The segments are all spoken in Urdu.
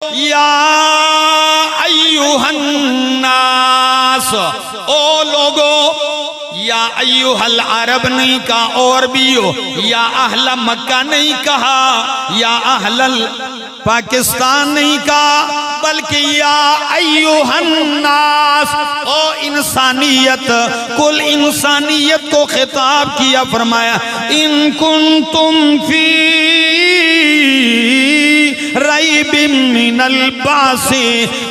یا ایوہ الناس، او لوگو، یا ایوہ العرب نہیں کہا اور بھی ہو، یا اہل مکہ نہیں کہا، یا اہل پاکستان نہیں کہا، بلکہ یا ایوہ الناس، او انسانیت، کل انسانیت کو خطاب کیا، فرمایا ان کنتم فی ریب من البعث،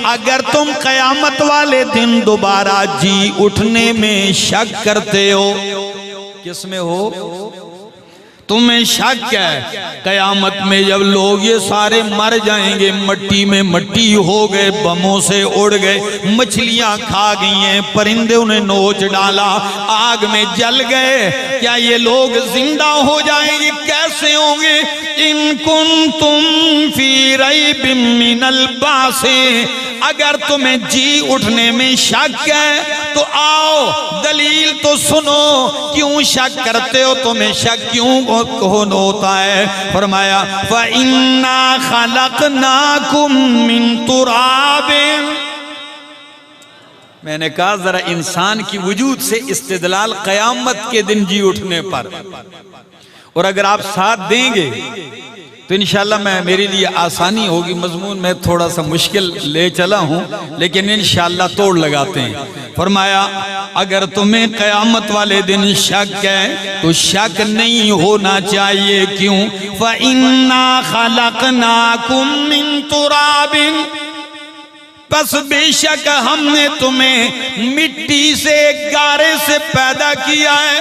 اگر تم قیامت والے دن دوبارہ جی اٹھنے میں شک کرتے ہو، کس میں ہو؟ تمہیں شک ہے قیامت میں جب لوگ یہ سارے مر جائیں گے، مٹی میں مٹی ہو گئے، بموں سے اڑ گئے، مچھلیاں کھا گئی ہیں، پرندے انہیں نوچ ڈالا، آگ میں جل گئے، کیا یہ لوگ زندہ ہو جائیں گے؟ کیسے ہوں گے؟ ان کنتم فی ریب من البعث، اگر تمہیں جی اٹھنے میں شک ہے تو آؤ دلیل تو سنو، کیوں شک کرتے ہو؟ تمہیں شک کیوں ہوتا ہے؟ فرمایا فَإِنَّا خَلَقْنَاكُم مِّن تُرَابٍ، میں نے کہا ذرا انسان کی وجود سے استدلال قیامت کے دن جی اٹھنے پر، اور اگر آپ ساتھ دیں گے تو انشاءاللہ میرے لیے آسانی ہوگی، مضمون میں تھوڑا سا مشکل لے چلا ہوں لیکن انشاءاللہ توڑ لگاتے ہیں۔ فرمایا اگر تمہیں قیامت والے دن شک ہے تو شک نہیں ہونا چاہیے، کیوں؟ فَإِنَّا خَلَقْنَاكُم مِّن تُرَابٍ، پس بے شک ہم نے تمہیں مٹی سے، گارے سے پیدا کیا ہے۔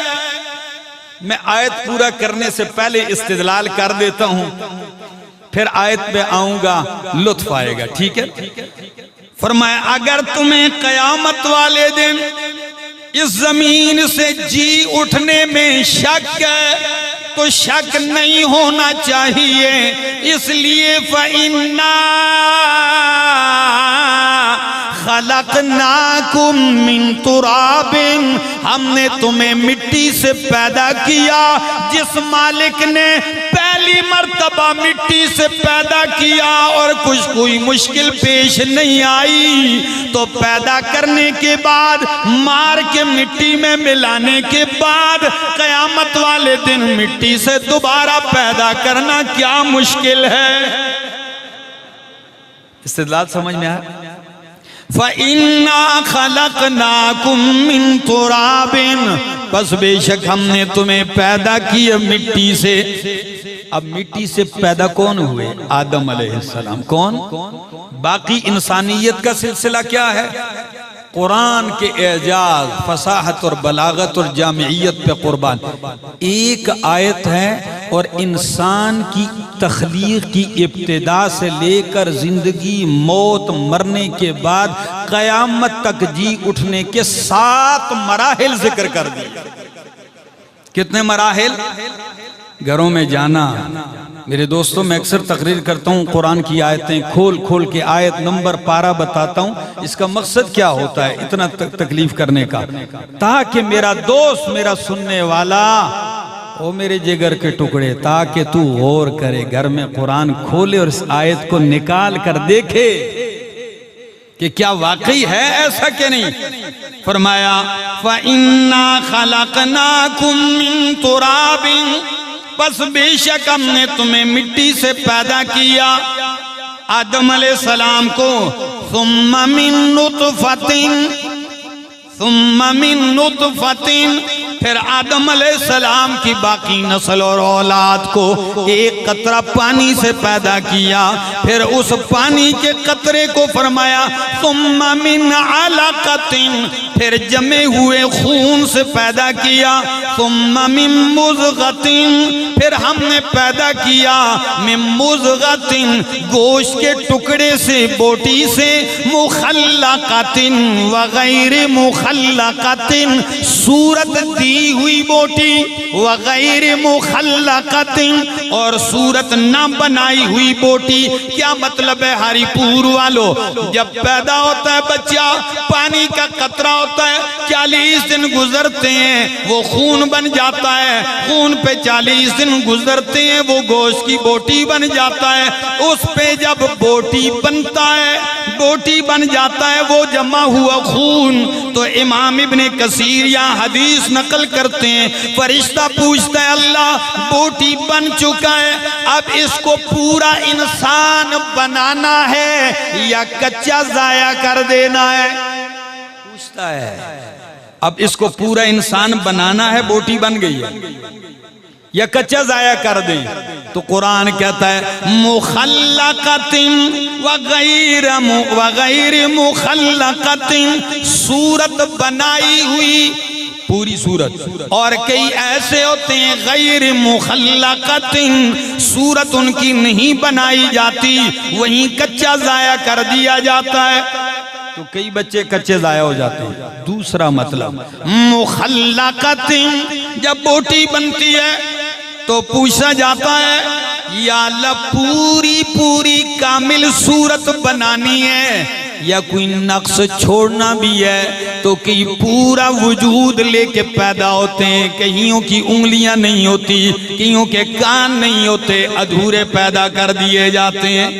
میں آیت پورا کرنے سے پہلے استدلال کر دیتا ہوں، پھر آیت پہ آؤں گا، لطف آئے گا، ٹھیک ہے؟ فرمایا اگر تمہیں قیامت والے دن اس زمین سے جی اٹھنے میں شک ہے تو شک نہیں ہونا چاہیے، اس لیے فَإِنَّا خَلَقْنَاكُم مِّن تُرَابٍ، ہم نے تمہیں مٹی سے پیدا کیا، جس مالک نے پہلی مرتبہ مٹی سے پیدا کیا اور کچھ کوئی مشکل پیش نہیں آئی، تو پیدا کرنے کے بعد مار کے مٹی میں ملانے کے بعد قیامت والے دن مٹی سے دوبارہ پیدا کرنا کیا مشکل ہے؟ استدلال سمجھ میں آیا؟ فَإِنَّا خَلَقْنَاكُم مِّن تُرَابٍ، بس بے شک ہم نے تمہیں پیدا کیا مٹی سے۔ اب مٹی سے پیدا کون ہوئے؟ آدم علیہ السلام۔ کون؟ باقی انسانیت کا سلسلہ کیا ہے؟ قرآن کے اعجاز، فصاحت اور بلاغت اور جامعیت پہ قربان۔ ایک آیت ہے اور انسان کی تخلیق کی ابتدا سے لے کر زندگی، موت، مرنے کے بعد قیامت تک جی اٹھنے کے 7 مراحل ذکر کر دیے۔ کتنے مراحل؟ گھروں میں جانا، میرے دوستوں میں اکثر تقریر کرتا ہوں، قرآن کی آیتیں کھول کھول کے آیت نمبر پارہ بتاتا ہوں، اس کا مقصد کیا ہوتا ہے اتنا تکلیف کرنے کا؟ تاکہ میرا دوست، میرا سننے والا، او میرے جگر کے ٹکڑے، تاکہ تو غور کرے، گھر میں قرآن کھولے اور اس آیت کو نکال کر دیکھے کہ کیا واقعی ہے ایسا کہ نہیں۔ فرمایا فَإِنَّا خَلَقْنَاكُم مِّن تُرَابٍ، پس بے شک ہم نے تمہیں مٹی سے پیدا کیا، آدم علیہ السلام کو، ثُمَّ مِن نُطْفَةٍ، پھر آدم علیہ السلام کی باقی نسل اور اولاد کو ایک قطرہ پانی سے پیدا کیا، پھر اس پانی کے قطرے کو فرمایا ثُمَّ مِنْ عَلَقَةٍ، پھر جمے ہوئے خون سے پیدا کیا، ثُمَّ مِن مُضْغَةٍ، پھر ہم نے پیدا کیا مِن مُضْغَةٍ، گوشت کے ٹکڑے سے، بوٹی سے، مُخَلَّقَةٍ وغیر مُخَلَّقَةٍ، صورت دی ہوئی بوٹی، وغیر مخلقت، اور صورت نہ بنائی ہوئی بوٹی۔ کیا مطلب ہے ہری پور والو؟ جب پیدا ہوتا ہے بچہ، پانی کا قطرہ ہوتا ہے، 40 دن گزرتے ہیں وہ خون بن جاتا ہے، خون پہ 40 دن گزرتے ہیں وہ گوشت کی بوٹی بن جاتا ہے۔ اس پہ جب بوٹی بنتا ہے، بوٹی بن جاتا ہے وہ جمع ہوا خون، تو امام ابن کثیر یا حدیث نقل کرتے ہیں، فرشتہ پوچھتا ہے اللہ بوٹی بن چکا ہے، اب اس کو پورا انسان بنانا ہے یا کچا ضائع کر دینا ہے؟ پوچھتا ہے اب اس کو پورا انسان بنانا ہے، بوٹی بن گئی ہے، یا کچا ضائع کر دیں؟ تو قرآن کہتا ہے مخلقت وغیر مخلقت، صورت بنائی ہوئی پوری صورت، اور کئی ایسے ہوتے ہیں غیر مخلقت، صورت ان کی نہیں بنائی جاتی، وہیں کچا ضائع کر دیا جاتا ہے۔ تو کئی بچے کچے ضائع ہو جاتے ہیں۔ دوسرا مطلب مخلقت، جب بوٹی بنتی ہے تو پوچھا جاتا ہے یا اللہ پوری کامل صورت بنانی ہے یا کوئی نقص چھوڑنا بھی ہے؟ تو کئی پورا وجود لے کے پیدا ہوتے ہیں، کئیوں کی انگلیاں نہیں ہوتی، کئیوں کے کان نہیں ہوتے، ادھورے پیدا کر دیے جاتے ہیں۔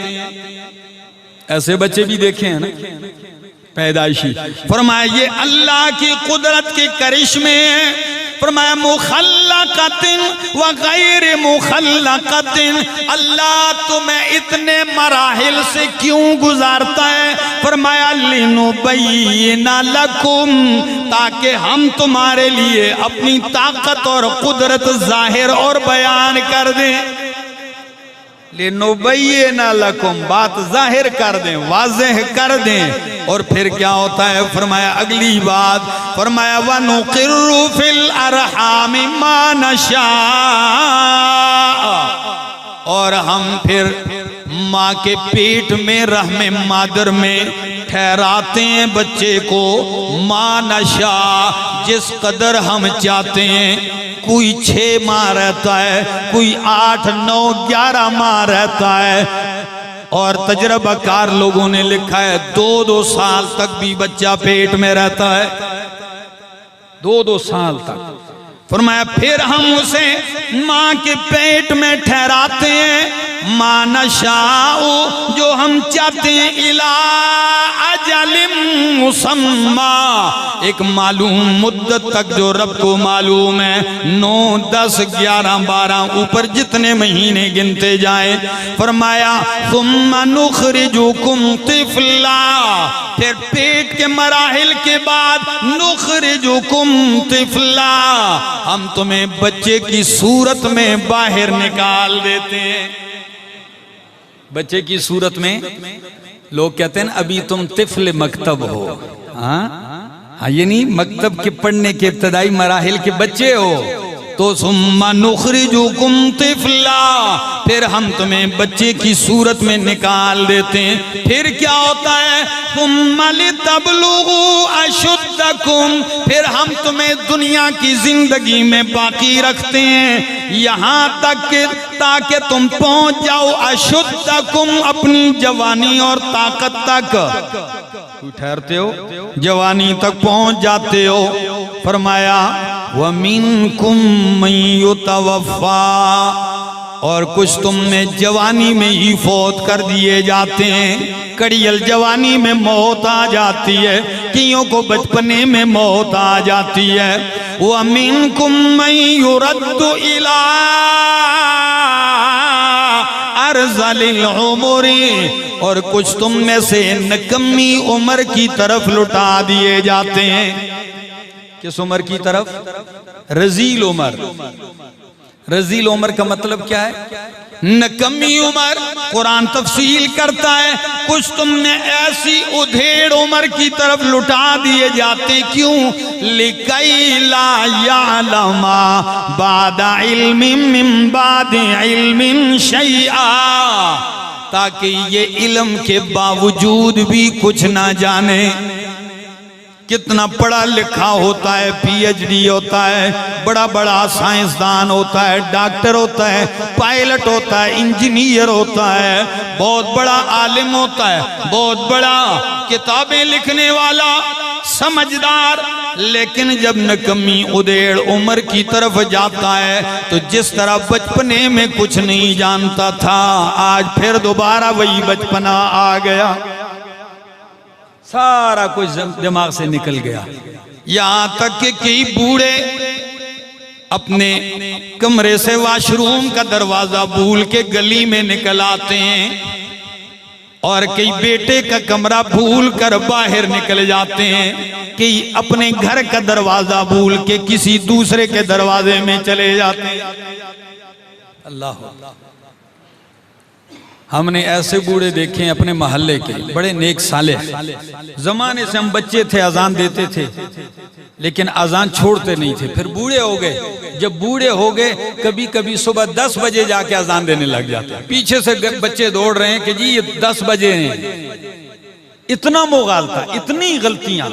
ایسے بچے بھی دیکھے ہیں نا پیدائشی۔ فرمایا یہ اللہ کی قدرت کے کرشمے ہیں۔ فرمایا مخلقت وغیر مخلقت، اللہ تمہیں اتنے مراحل سے کیوں گزارتا ہے؟ فرمایا لنبین لکم، تاکہ ہم تمہارے لیے اپنی طاقت اور قدرت ظاہر اور بیان کر دیں۔ لنبین لکم، بات ظاہر کر دیں، واضح کر دیں۔ اور پھر کیا ہوتا ہے؟ فرمایا اگلی بات، فرمایا وَنُقِرُّ فِي الْأَرْحَامِ مَا نَشَاءُ، اور ہم پھر ماں کے پیٹ میں رحم مادر میں ٹھہراتے ہیں بچے کو، ما نشاء، جس قدر ہم چاہتے ہیں۔ کوئی 6 ماہ رہتا ہے، کوئی 8، 9، 11 ماہ رہتا ہے، اور تجربہ کار لوگوں نے لکھا ہے 2 سال تک بھی بچہ پیٹ میں رہتا ہے، 2 سال تک۔ فرمایا پھر ہم اسے ماں کے پیٹ میں ٹھہراتے ہیں، ما نشاء، جو ہم چاہتے ہیں، الی اجل مسمی، ایک معلوم مدت تک جو رب کو معلوم ہے، 9، 10، 11، 12، اوپر جتنے مہینے گنتے جائیں۔ فرمایا ثم نخرجکم طفلا، پھر پیٹ کے مراحل کے بعد نخرجکم طفلا، ہم تمہیں بچے کی صورت میں باہر نکال دیتے ہیں۔ بچے کی صورت میں لوگ کہتے ہیں ابھی تم طفل مکتب ہو، ہاں یہ نہیں مکتب کے پڑھنے کے ابتدائی مراحل کے بچے ہو، تو ثم نخرجکم طفلا، پھر ہم تمہیں بچے کی صورت میں نکال دیتے ہیں۔ پھر کیا ہوتا ہے؟ ثم لتبلغوا اشدکم، پھر ہم تمہیں دنیا کی زندگی میں باقی رکھتے ہیں یہاں تک کہ تاکہ تم پہنچ جاؤ اشدکم، اپنی جوانی اور طاقت تک۔ ٹھہرتے ہو، جوانی تک پہنچ جاتے ہو۔ فرمایا وَمِنْكُمْ مَنْ يُتَوَفَّى، اور کچھ تم میں جوانی میں ہی فوت کر دیے جاتے ہیں، کڑیل جوانی میں موت آ جاتی ہے، کئیوں کو بچپنے میں موت آ جاتی ہے۔ وَمِنْكُمْ مَنْ يُرَدُّ إِلَىٰ أَرْذَلِ الْعُمُرِ، اور کچھ تم میں سے نکمی عمر کی طرف لٹا دیے جاتے ہیں۔ کس عمر کی طرف؟ رذیل عمر۔ رذیل عمر کا مطلب کیا ہے؟ نکمی عمر۔ قرآن تفصیل کرتا ہے کچھ تم نے ایسی ادھیڑ عمر کی طرف لٹا دیے جاتے، کیوں؟ لِكَيْ لَا يَعْلَمَا بَعْدَ عِلْمٍ مِّن بَعْدِ عِلْمٍ شَيْئًا، تاکہ یہ علم کے باوجود بھی کچھ نہ جانے۔ کتنا پڑھا لکھا ہوتا ہے، پی ایچ ڈی ہوتا ہے، بڑا بڑا سائنسدان ہوتا ہے، ڈاکٹر ہوتا ہے، پائلٹ ہوتا ہے، انجینئر ہوتا ہے، بہت بڑا عالم ہوتا ہے، بہت بڑا کتابیں لکھنے والا، سمجھدار، لیکن جب نکمی ادیڑ عمر کی طرف جاتا ہے تو جس طرح بچپنے میں کچھ نہیں جانتا تھا، آج پھر دوبارہ وہی بچپنا آ گیا، سارا کچھ دماغ سے نکل گیا۔ یہاں تک کہ کئی بوڑھے اپنے کمرے سے واش روم کا دروازہ بھول کے گلی میں نکل آتے ہیں، اور کئی بیٹے کا کمرہ بھول کر باہر نکل جاتے ہیں، کئی اپنے گھر کا دروازہ بھول کے کسی دوسرے کے دروازے میں چلے جاتے ہیں۔ اللہ، ہم نے ایسے بوڑھے دیکھے ہیں اپنے محلے کے، بڑے نیک صالح، زمانے سے ہم بچے تھے اذان دیتے تھے لیکن اذان چھوڑتے نہیں تھے، پھر بوڑھے ہو گئے، جب بوڑھے ہو گئے کبھی کبھی صبح 10 بجے جا کے اذان دینے لگ جاتے ہیں، پیچھے سے بچے دوڑ رہے ہیں کہ جی یہ 10 بجے ہیں، اتنا مغالطہ، اتنی غلطیاں۔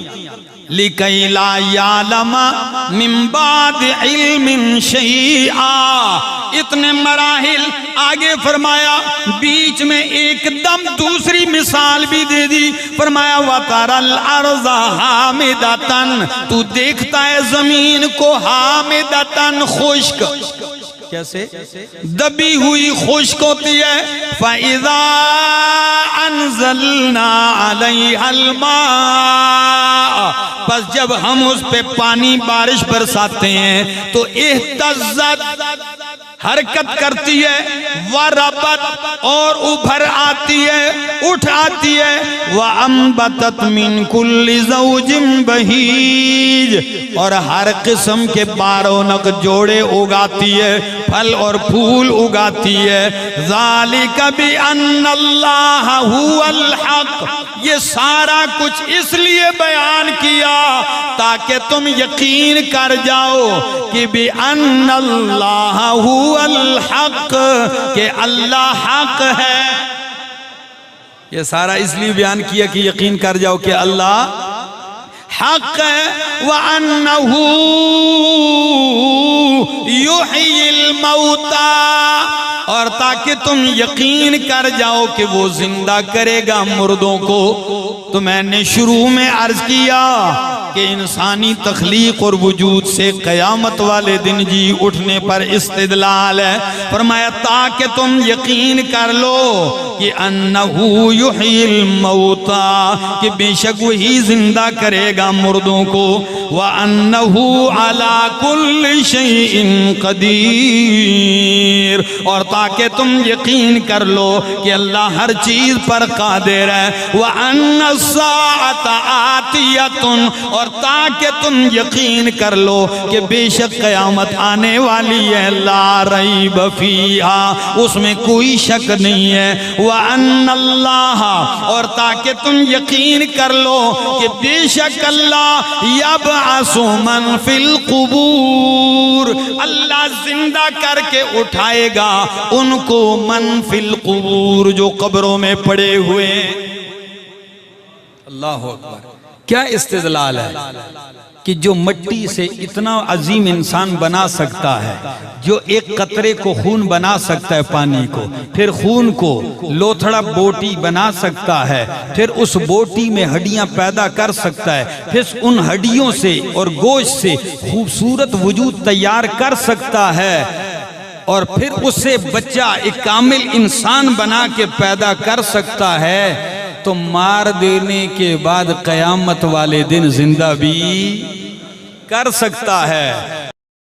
لِكَيْ لَا يَعْلَمَ مِن بَعْدِ عِلْمٍ شَيْئًا، اتنے مراحل آگے فرمایا، بیچ میں ایک دم دوسری مثال بھی دے دی، فرمایا وَتَرَى الْأَرْضَ حَامِدَةً، تو دیکھتا ہے زمین کو حامدتاً، خشک، کیسے دبی ہوئی خشک ہوتی ہے، فَإِذَا أَنزَلْنَا عَلَيْهَا الْمَاءَ، بس جب ہم اس پہ پانی بارش برساتے ہیں تو اہتزت، حرکت کرتی ہے، وربت، اور ابھر آتی ہے، اٹھ آتی ہے، وَأَنبَتَتْ مِن كُلِّ زَوْجٍ بَهِيجٍ، اور ہر قسم کے بارونق جوڑے اگاتی ہے، پھل اور پھول اگاتی ہے۔ ذَلِكَ بِأَنَّ اللَّهَ هُوَ الْحَقُّ، یہ سارا کچھ اس لیے بیان کیا تاکہ تم یقین کر جاؤ کہ بِأَنَّ اللَّهَ هُوَ الحق، کہ اللہ حق ہے۔ یہ سارا اس لیے بیان کیا کہ یقین کر جاؤ کہ اللہ حق ہے، وَأَنَّهُ يُحْيِي الْمَوْتَى، اور تاکہ تم یقین کر جاؤ کہ وہ زندہ کرے گا مردوں کو۔ تو میں نے شروع میں عرض کیا کہ انسانی تخلیق اور وجود سے قیامت والے دن جی اٹھنے پر استدلال ہے، فرمایا تاکہ تم یقین کر لو کہ انہو یحیی الموتى، کہ بے شک وہی زندہ کرے گا مردوں کو، وَأَنَّهُ عَلَى كُلِّ شَيْءٍ قَدِيرٌ، اور تاکہ تم یقین کر لو کہ اللہ ہر چیز پر قادر ہے، وَأَنَّ السَّاعَةَ آتِيَةٌ، اور تاکہ تم یقین کر لو کہ بے شک قیامت آنے والی ہے، لا ریب فیہا، اس میں کوئی شک نہیں ہے، وَأَنَّ اللَّهَ، اور تاکہ تم یقین کر لو کہ بے شک اللہ یبعث من فی القبور، اللہ زندہ کر کے اٹھائے گا ان کو، من فی القبور، جو قبروں میں پڑے ہوئے ہیں۔ اللہ اکبر، کیا استدلال ہے کہ جو مٹی سے اتنا عظیم انسان بنا سکتا ہے، جو ایک قطرے کو خون بنا سکتا ہے پانی کو، پھر خون کو لوتھڑا بوٹی بنا سکتا ہے، پھر اس بوٹی میں ہڈیاں پیدا کر سکتا ہے، پھر ان ہڈیوں سے اور گوشت سے خوبصورت وجود تیار کر سکتا ہے، اور پھر اس سے بچہ ایک کامل انسان بنا کے پیدا کر سکتا ہے، تو مار دینے کے بعد قیامت والے دن زندہ بھی کر سکتا ہے۔